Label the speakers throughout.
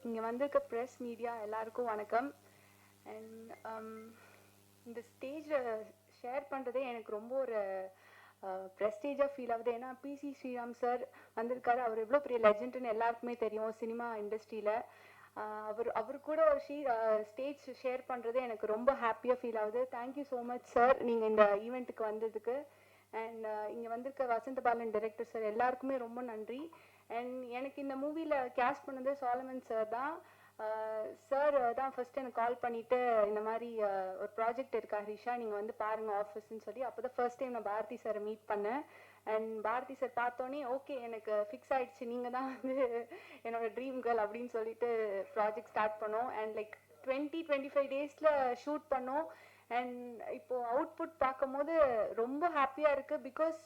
Speaker 1: இங்கே வந்திருக்க press media எல்லாருக்கும் வணக்கம். அண்ட் இந்த ஸ்டேஜில் ஷேர் பண்ணுறதே எனக்கு ரொம்ப ஒரு ப்ரெஸ்டீஜாக ஃபீல் ஆகுது. ஏன்னா பிசி ஸ்ரீராம் சார் வந்திருக்காரு. அவர் எவ்வளோ பெரிய லெஜெண்டுன்னு எல்லாருக்குமே தெரியும் சினிமா இண்டஸ்ட்ரியில். அவர் கூட ஒரு ஸ்டேஜ் ஷேர் பண்ணுறது எனக்கு ரொம்ப ஹாப்பியாக ஃபீல் ஆகுது. தேங்க்யூ ஸோ மச் சார், நீங்கள் இந்த ஈவெண்ட்டுக்கு வந்ததுக்கு. அண்ட் இங்கே வந்திருக்க வசந்த பாலன் டைரக்டர் சார் எல்லாருக்குமே ரொம்ப நன்றி. அண்ட் எனக்கு இந்த மூவியில் கேஸ்ட் பண்ணது சாலமன் சார் தான். சார் தான் ஃபர்ஸ்ட் எனக்கு கால் பண்ணிவிட்டு இந்த மாதிரி ஒரு ப்ராஜெக்ட் இருக்கா ஹரிஷா, நீங்கள் வந்து பாருங்கள் ஆஃபீஸ்ன்னு சொல்லி. அப்போ தான் ஃபர்ஸ்ட் டைம் நான் பாரதி சாரை மீட் பண்ணேன். அண்ட் பாரதி சார் பார்த்தோன்னே ஓகே எனக்கு ஃபிக்ஸ் ஆகிடுச்சு, நீங்கள் தான் வந்து என்னோடய ட்ரீம் கேர்ள் அப்படின்னு சொல்லிட்டு ப்ராஜெக்ட் ஸ்டார்ட் பண்ணோம். அண்ட் லைக் 20-25 டேஸில் ஷூட் பண்ணோம். அண்ட் இப்போது அவுட்புட் பார்க்கும்போது ரொம்ப ஹாப்பியாக இருக்குது. பிகாஸ்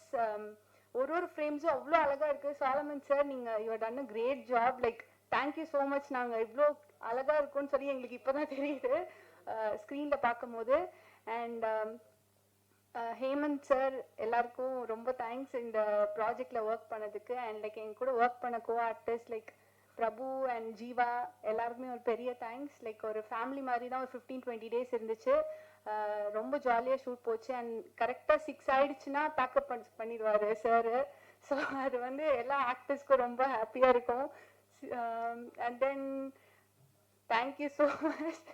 Speaker 1: ஒரு ஃப்ரேம்ஸும் அவ்வளோ அழகாக இருக்குது. சாலமன் சார், நீங்கள் you done a great job. Like thank you so much. நாங்கள் இவ்வளோ அழகாக இருக்கும்னு சொல்லி எங்களுக்கு இப்போ தான் தெரியுது ஸ்க்ரீனில் பார்க்கும்போது. அண்ட் ஹேமந்த் சார் எல்லாருக்கும் ரொம்ப தேங்க்ஸ் இந்த ப்ராஜெக்டில் ஒர்க் பண்ணதுக்கு. அண்ட் லைக் எங்க கூட ஒர்க் பண்ண co artist like Prabhu and Jeeva எல்லாருக்குமே ஒரு பெரிய தேங்க்ஸ். லைக் ஒரு ஃபேமிலி மாதிரி தான் ஒரு 15-20 டேஸ் இருந்துச்சு. ரொம்ப ஜாலியாக ஷூட் போச்சு. அண்ட் கரெக்டாக 6 ஆயிடுச்சுன்னா பேக்கப் பண்ணிடுவார் சார். ஸோ அது வந்து எல்லா ஆக்டர்ஸ்க்கும் ரொம்ப ஹாப்பியாக இருக்கும். And then thank you so much.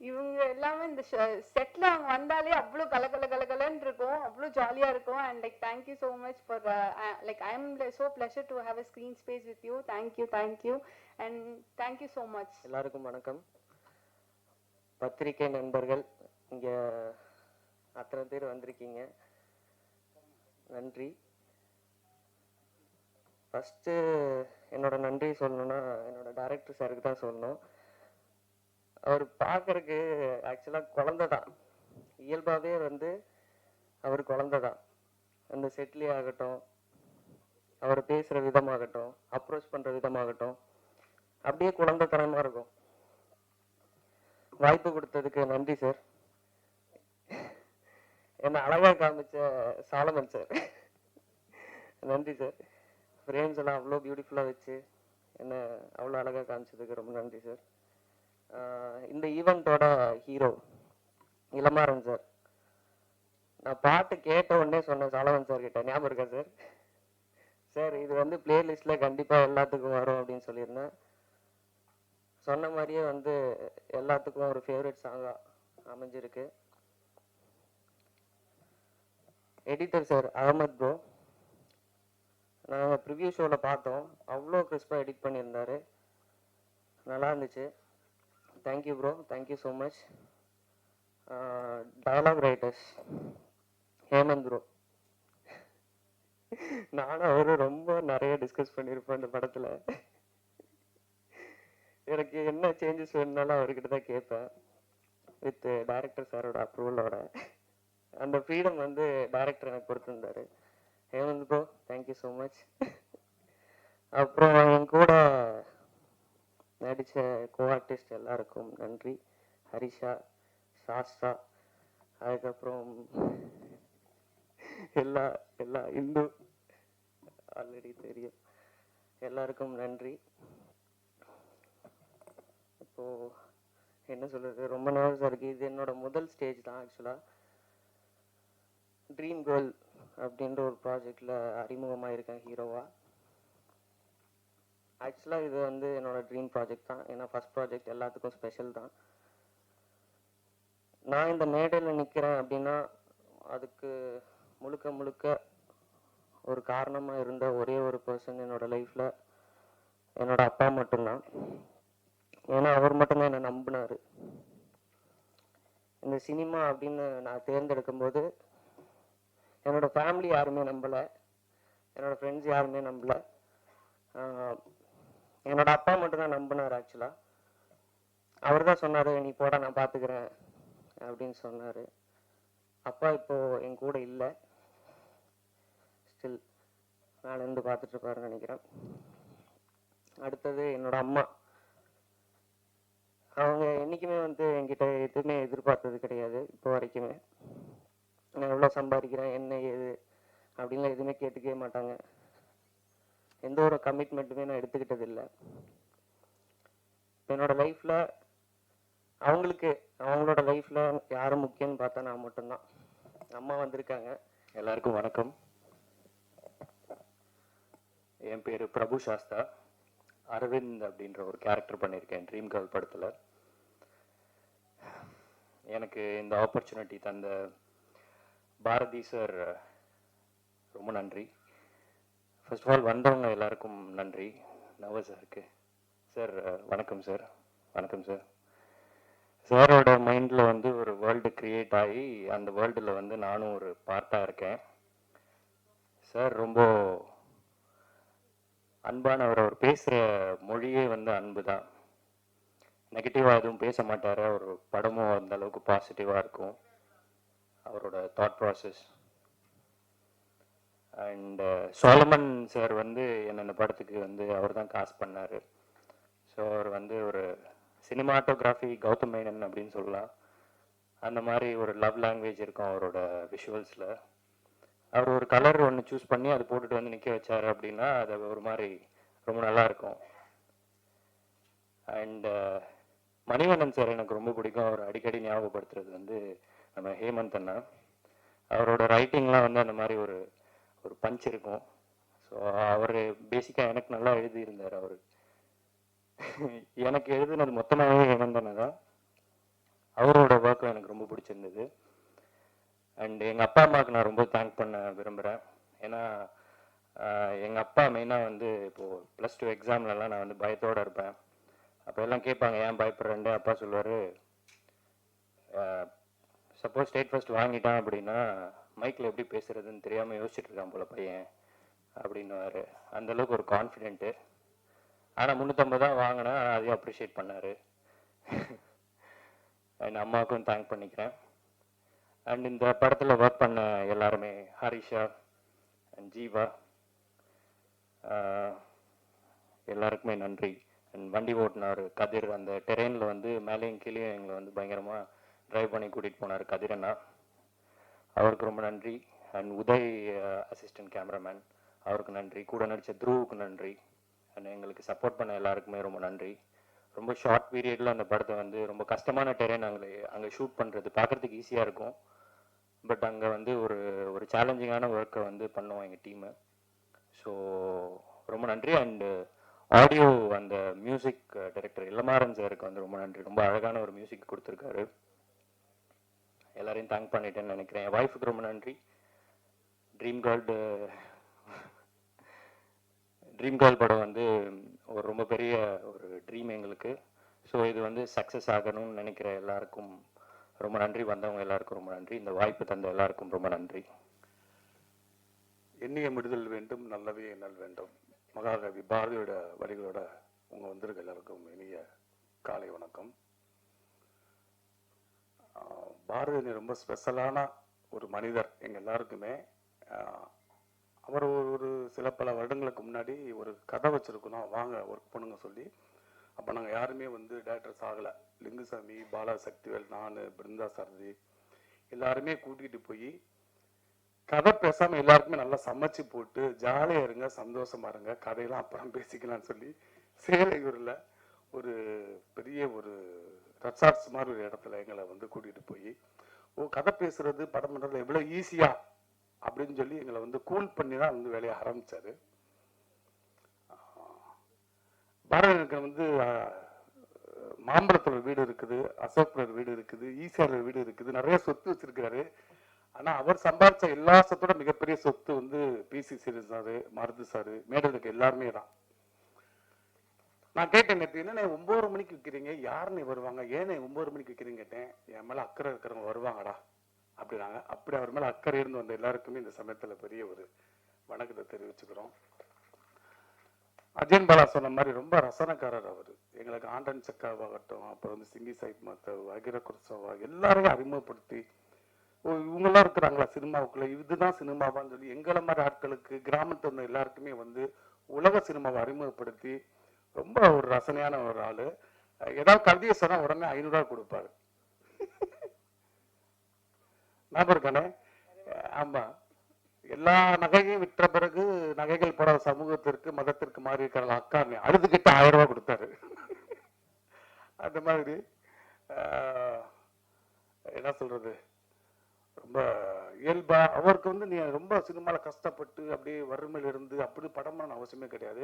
Speaker 1: இவங்க எல்லாமே இந்த செட்டில் அவங்க வந்தாலே அவ்வளோ கலகலன்னு இருக்கும், அவ்வளோ ஜாலியாக இருக்கும். And like thank you so much for like I am so pleasure to have a screen space with you. Thank you and thank you so much.
Speaker 2: எல்லாருக்கும் வணக்கம். பத்திரிகை நண்பர்கள் இங்கே அத்தனை பேர் வந்திருக்கீங்க, நன்றி. ஃபஸ்ட்டு என்னோட நன்றி சொல்லணும்னா என்னோட டைரக்டர் சாருக்கு தான் சொல்லணும். அவர் பார்க்கறதுக்கு ஆக்சுவலாக குழந்தை தான், இயல்பாகவே வந்து அவர் குழந்தை தான். அந்த செட்லேயே ஆகட்டும், அவர் பேசுகிற விதமாகட்டும், அப்ரோச் பண்ணுற விதமாகட்டும், அப்படியே குழந்தைத்தனமாக இருக்கும். வாய்ப்பு கொடுத்ததுக்கு நன்றி சார். என்னை அழகாக காமிச்ச சாலமன் சார் நன்றி சார். ஃப்ரேம்ஸ் எல்லாம் அவ்வளோ பியூட்டிஃபுல்லாக வச்சு என்னை அவ்வளோ அழகாக காமிச்சதுக்கு ரொம்ப நன்றி சார். இந்த ஈவெண்ட்டோட ஹீரோ இளமாறன் சார். நான் பாட்டு கேட்ட உடனே சொன்னேன் சாலமன் சார் கிட்ட, ஞாபகம் இருக்கா சார்? சார் இது வந்து பிளேலிஸ்ட்டில் கண்டிப்பாக எல்லாத்துக்கும் வரும் அப்படின்னு சொல்லியிருந்தேன். சொன்ன மாதிரியே வந்து எல்லாத்துக்கும் ஒரு ஃபேவரட் சாங்காக அமைஞ்சிருக்கு. எடிட்டர் சார் அகமத் ப்ரோ, நாங்கள் ப்ரிவ்யூ ஷோவில் பார்த்தோம், அவ்வளோ கிறிஸ்பாக எடிட் பண்ணியிருந்தாரு, நல்லா இருந்துச்சு. Thank you bro, thank you so much. Dialogue writers Hemanth bro, நானும் அவரும் ரொம்ப நிறைய டிஸ்கஸ் பண்ணியிருப்போம் இந்த படத்தில். எனக்கு என்ன சேஞ்சஸ் வேணுனாலும் அவர்கிட்ட தான் கேட்பேன், வித் டைரக்டர் சாரோட அப்ரூவலோட. அந்த ஃப்ரீடம் வந்து டைரக்டர் எனக்கு கொடுத்துருந்தாரு. Hemant bro, thank you so much. அப்புறம் என் கூட நடித்த கோ ஆர்டிஸ்ட் எல்லாருக்கும் நன்றி. ஹரிஷா, சாஸ்தா, அதுக்கப்புறம் எல்லா இந்து ஆல்ரெடி தெரியும், எல்லாருக்கும் நன்றி. இப்போது என்ன சொல்கிறது, ரொம்ப நர்வஸாக இருக்குது. இது என்னோட முதல் ஸ்டேஜ் தான் ஆக்சுவலாக. ட்ரீம் கேர்ள் அப்படின்ற ஒரு ப்ராஜெக்டில் அறிமுகமாக இருக்கேன் ஹீரோவாக. ஆக்சுவலாக இது வந்து என்னோடய ட்ரீம் ப்ராஜெக்ட் தான், ஏன்னா ஃபஸ்ட் ப்ராஜெக்ட் எல்லாத்துக்கும் ஸ்பெஷல் தான். நான் இந்த மேடையில் நிற்கிறேன் அப்படின்னா அதுக்கு முழுக்க ஒரு காரணமாக இருந்த ஒரே ஒரு பர்சன் என்னோடய லைஃப்பில் என்னோடய அப்பா மட்டும்தான். ஏன்னா அவர் மட்டும்தான் என்னை நம்பினார். இந்த சினிமா அப்படின்னு நான் தேர்ந்தெடுக்கும் போது என்னோடய ஃபேமிலி யாருமே நம்பலை, என்னோடய ஃப்ரெண்ட்ஸ் யாருமே நம்பலை, என்னோடய அப்பா மட்டும்தான் நம்பினார். ஆக்சுவலாக அவர் தான் சொன்னார், நீ போட நான் பார்த்துக்கிறேன் அப்படின்னு சொன்னார். அப்பா இப்போது என் கூட இல்லை, ஸ்டில் நாலேருந்து பார்த்துட்ருப்பாருன்னு நினைக்கிறேன். அடுத்தது என்னோடய அம்மா. அவங்க என்றைக்குமே வந்து என்கிட்ட எதுவுமே எதிர்பார்த்தது கிடையாது இப்போ வரைக்குமே. நான் எவ்வளோ சம்பாதிக்கிறேன் என்ன ஏது அப்படின்லாம் எதுவுமே கேட்டுக்கவே மாட்டாங்க. எந்த ஒரு கமிட்மெண்ட்டுமே நான் எடுத்துக்கிட்டது இல்லை. என்னோட லைஃப்பில் அவங்களுக்கு அவங்களோட லைஃப்பில் யார் முக்கியம்னு பார்த்தா நான் மட்டும்தான். அம்மா வந்திருக்காங்க.
Speaker 3: எல்லாருக்கும் வணக்கம். என் பேர் பிரபு சாஸ்தா. அரவிந்த் அப்படின்ற ஒரு கேரக்டர் பண்ணியிருக்கேன் ட்ரீம் கேர்ள் படத்தில். எனக்கு இந்த ஆப்பர்ச்சுனிட்டி தந்த பாரதி சார் ரொம்ப நன்றி. ஃபர்ஸ்ட் ஆஃப் ஆல் வந்தவங்க எல்லாருக்கும் நன்றி. நர்வஸாக இருக்கு சார். வணக்கம் சார். வணக்கம் சார். சாரோட மைண்டில் வந்து ஒரு வேர்ல்டு கிரியேட் ஆகி அந்த வேர்ல்டில் வந்து நானும் ஒரு பார்ட்டாக இருக்கேன். சார் ரொம்ப அன்பானவர். அவர் பேசுகிற மொழியே வந்து அன்பு தான். நெகட்டிவாக எதுவும் பேச மாட்டார். அவர் படமும் அந்த அளவுக்கு பாசிட்டிவாக இருக்கும். அவரோட thought process. And Solomon sir வந்து என்ன இந்த படத்துக்கு வந்து அவர் தான் காஸ்ட் பண்ணார். ஸோ அவர் வந்து ஒரு சினிமாட்டோகிராஃபி கௌதம் மேனன் அப்படின்னு சொல்லலாம். அந்த மாதிரி ஒரு லவ் லாங்குவேஜ் இருக்கும் அவரோட விஷுவல்ஸில். அவர் ஒரு கலர் ஒன்று சூஸ் பண்ணி அது போட்டுட்டு வந்து நிற்க வச்சார் அப்படின்னா அது ஒரு மாதிரி ரொம்ப நல்லா இருக்கும். அண்ட் மணிவண்ணன் சார் எனக்கு ரொம்ப பிடிக்கும். அவர் அடிக்கடி ஞாபகப்படுத்துறது வந்து நம்ம ஹேமந்த் அண்ணா. அவரோட ரைட்டிங்லாம் வந்து அந்த மாதிரி ஒரு ஒரு பஞ்ச் இருக்கும். ஸோ அவர் பேசிக்காக எனக்கு நல்லா எழுதியிருந்தார். அவர் எனக்கு எழுதுனது மொத்தமாகவே ஹேமந்த் அண்ணா தான். அவரோட ஒர்க்கும் எனக்கு ரொம்ப பிடிச்சிருந்தது. அண்ட் எங்கள் அப்பா அம்மாவுக்கு நான் ரொம்ப தேங்க் பண்ண விரும்புகிறேன். ஏன்னா எங்கள் அப்பா மெயினாக வந்து இப்போது +2 எக்ஸாம்லலாம் நான் வந்து பயத்தோடு இருப்பேன். அப்போ எல்லாம் கேட்பாங்க ஏன் பயப்படுறேன்ட்டு. அப்பா சொல்லுவார், சப்போஸ் ஸ்டேட் ஃபர்ஸ்ட் வாங்கிட்டான் அப்படின்னா மைக்கில் எப்படி பேசுறதுன்னு தெரியாமல் யோசிச்சுட்டு இருக்கான் போல பையன் அப்படின்னுவார். அந்தளவுக்கு ஒரு கான்ஃபிடென்ட்டு. ஆனால் 350 தான் வாங்கினேன். ஆனால் அதையும் அப்ரிஷியேட் பண்ணார். அண்ட் அம்மாவுக்கும் தேங்க் பண்ணிக்கிறேன். அண்ட் இந்த படத்தில் ஒர்க் பண்ண எல்லாருமே, ஹரிஷா அண்ட் ஜீவா, எல்லாருக்குமே நன்றி. அண்ட் வண்டி ஓட்டினார் கதிர். அந்த டெரெயினில் வந்து மேலேயும் கீழேயும் எங்களை வந்து பயங்கரமாக ட்ரைவ் பண்ணி கூட்டிகிட்டு போனார் கதிரண்ணா. அவருக்கு ரொம்ப நன்றி. அண்ட் உதய் அசிஸ்டன்ட் கேமராமேன், அவருக்கு நன்றி. கூட நடித்த த்ருவுக்கு நன்றி. அண்ட் எங்களுக்கு சப்போர்ட் பண்ண எல்லாருக்குமே ரொம்ப நன்றி. ரொம்ப ஷார்ட் பீரியடில் அந்த படத்தை வந்து ரொம்ப கஷ்டமான டெரெயின் அங்கே ஷூட் பண்ணுறது பார்க்குறதுக்கு ஈஸியாக இருக்கும். பட் அங்கே வந்து ஒரு ஒரு சேலஞ்சிங்கான ஒர்க்கை வந்து பண்ணுவோம் எங்கள் டீமு. ஸோ ரொம்ப நன்றி. அண்டு ஆடியோ அந்த மியூசிக் டைரக்டர் இளமாறன் சாருக்கு வந்து ரொம்ப நன்றி. ரொம்ப அழகான ஒரு மியூசிக் கொடுத்துருக்காரு. எல்லாரையும் தேங்க் பண்ணிட்டேன்னு நினைக்கிறேன். என் ஒய்ஃபுக்கு ரொம்ப நன்றி. ட்ரீம் கேர்ள் படம் வந்து ஒரு ரொம்ப பெரிய ஒரு ட்ரீம் எங்களுக்கு. ஸோ இது வந்து சக்ஸஸ் ஆகணும்னு நினைக்கிற எல்லாருக்கும் ரொம்ப நன்றி. வந்தவங்க எல்லாருக்கும் ரொம்ப நன்றி. இந்த வாய்ப்பு தந்த எல்லாருக்கும் ரொம்ப நன்றி.
Speaker 4: எண்ணிய முடிதல் வேண்டும், நல்லவே எண்ணல் வேண்டும். மகாகவி பாரதியோட வரிகளோட உங்க வந்திருக்க எல்லாருக்கும் இனிய காலை வணக்கம். பாரதி ரொம்ப ஸ்பெஷலான ஒரு மனிதர் எங்க எல்லாருக்குமே. அவர் ஒரு சில பல வருடங்களுக்கு முன்னாடி ஒரு கதை வச்சிருக்கணும், வாங்க ஒர்க் பண்ணுங்க சொல்லி. அப்போ நாங்கள் யாருமே வந்து டேரக்டர்ஸ் ஆகலை. லிங்குசாமி, பாலா சக்திவேல், நான், பிருந்தா சாரதி எல்லாருமே கூட்டிகிட்டு போய் கதை பேசாமல் எல்லாருக்குமே நல்லா சமைச்சு போட்டு ஜாலியாக இருங்க, சந்தோஷமா இருங்க, கதையெல்லாம் அப்புறம் பேசிக்கலாம்னு சொல்லி சேலையூரில் ஒரு பெரிய ஒரு ரெசார்ட்ஸ் மாதிரி ஒரு இடத்துல எங்களை வந்து கூட்டிகிட்டு போய் கதை பேசுறது படம் பண்ணுறதுல எவ்வளோ ஈஸியா அப்படின்னு சொல்லி எங்களை வந்து கூல் பண்ணி தான் வந்து வேலையை ஆரம்பிச்சாரு. பாரதிக்கு வந்து மாம்பழத்தோட வீடு இருக்குது, அசோக்னர் வீடு இருக்குது, ஈசிஆர் வீடு இருக்குது, நிறைய சொத்து வச்சிருக்காரு. ஆனா அவர் சம்பாதிச்ச எல்லா சொத்தோட மிகப்பெரிய சொத்து வந்து பிசி சீரியஸ் சாரு, மருது சாரு, மேடல் இருக்க எல்லாருமே தான். நான் கேட்டேன், நேற்று என்ன 9 மணிக்கு விற்கிறீங்க, யாருன்னு வருவாங்க, ஏன்னு 9 மணிக்கு விற்கிறீங்க கேட்டேன். என் மேல அக்கறை இருக்கிறவங்க வருவாங்கடா அப்படின்னாங்க. அப்படி அவர் மேல அக்கறை இருந்து வந்த எல்லாருக்குமே இந்த சமயத்துல பெரிய ஒரு வணக்கத்தை தெரிவிச்சுக்கிறோம். அஜயன் பாலா சொன்ன மாதிரி ரொம்ப ரசனக்காரர் அவர். எங்களுக்கு ஆண்டன் சக்காவாகட்டும், அப்புறம் வந்து சிங்கி சாஹிப் மாத்தவ், அகிர குர்சவா எல்லாரையும் அறிமுகப்படுத்தி இவங்கெல்லாம் இருக்கிறாங்களா சினிமாவுக்குள்ள, இதுதான் சினிமாவான்னு சொல்லி எங்களை மாதிரி ஆட்களுக்கு, கிராமத்துல இருந்த எல்லாருக்குமே வந்து உலக சினிமாவை அறிமுகப்படுத்தி ரொம்ப ஒரு ரசனையான ஒரு ஆளு. ஏதாவது கவிதையை சொன்னா உடனே 500 ரூபா கொடுப்பாரு. ஞாபகம் இருக்கானே? ஆமா. எல்லா நகையும் விற்ற பிறகு நகைகள் போட சமூகத்திற்கு மதத்திற்கு மாறி இருக்கிற அக்கா அழுதுகிட்டு 1000 ரூபாய் கொடுத்தாரு. அந்த மாதிரி என்ன சொல்றது, ரொம்ப இயல்பா அவருக்கு வந்து நீ ரொம்ப சினிமால கஷ்டப்பட்டு அப்படியே வறுமையில இருந்து அப்படி படம் பண்ண அவசியமே கிடையாது.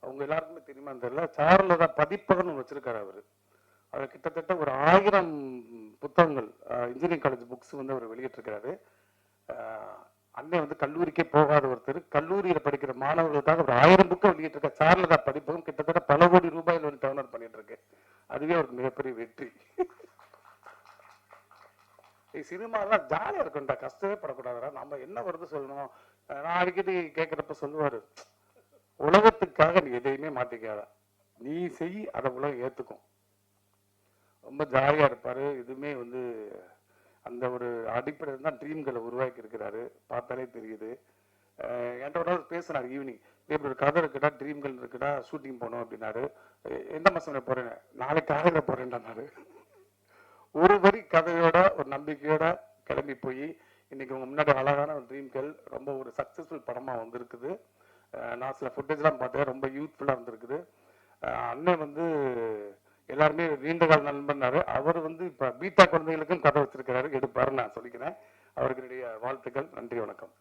Speaker 4: அவங்க எல்லாருக்குமே தெரியுமா தெரியல, சாருலதா பதிப்பகம்னு வச்சிருக்காரு அவரு. அவர் கிட்டத்தட்ட ஒரு 1000 புத்தகங்கள் இன்ஜினியரிங் காலேஜ் புக்ஸ் வந்து அவர் வெளியிட்டிருக்கிறாரு. அண்ணன் வந்து கல்லூரிக்கே போகாத ஒருத்தர், கல்லூரியில படிக்கிற மாணவர்களுக்காக ஒரு 1000 புக்கை வெளியிட்டிருக்க சார்லதா பதிப்பகம் கிட்டத்தட்ட பல கோடி ரூபாயில் வந்து டர்ன் அவுட் பண்ணிட்டு இருக்கு. அதுவே அவருக்கு மிகப்பெரிய வெற்றி. சினிமாலாம் ஜாலியா இருக்கும்டா, கஷ்டமே படக்கூடாதுடா, நம்ம என்ன வருது சொல்லணும். நான் அடிக்கடி கேட்கிறப்ப சொல்லுவாரு, உலகத்துக்காக நீ எதையுமே மாத்திக்காத, நீ செய், அதை உலகம் ஏத்துக்கும். ரொம்ப ஜாலியா இருப்பாரு. இதுவுமே வந்து அந்த ஒரு அடிப்படையில் தான் ட்ரீம்களை உருவாக்கி இருக்கிறாரு, பார்த்தாலே தெரியுது. என்கிட்ட ஒரு நாள் பேசினார் ஈவினிங், இப்படி ஒரு கதை இருக்குடா, ட்ரீம்கள் இருக்குடா, ஷூட்டிங் போகணும் அப்படின்னாரு. எந்த மாசம் போறேன், நாளைக்கு காலையில் போறேன்டாரு. ஒரு வரி கதையோட ஒரு நம்பிக்கையோட கிளம்பி போய் இன்னைக்கு உங்க முன்னாடி அழகான ஒரு ட்ரீம்கள் ரொம்ப ஒரு சக்சஸ்ஃபுல் படமா வந்திருக்குது. நான் சில ஃபுட்டேஜ்லாம் பார்த்தேன், ரொம்ப யூத்ஃபுல்லா இருந்திருக்குது. அண்ணன் வந்து எல்லாருமே நீண்ட கால நண்பன்னாரு. அவர் வந்து இப்ப பீட்டா குழந்தைகளுக்கும் கதை வச்சிருக்கிறாரு, எடுப்பாருன்னு நான் சொல்லிக்கிறேன். அவருக்கு என்னுடைய வாழ்த்துக்கள். நன்றி, வணக்கம்.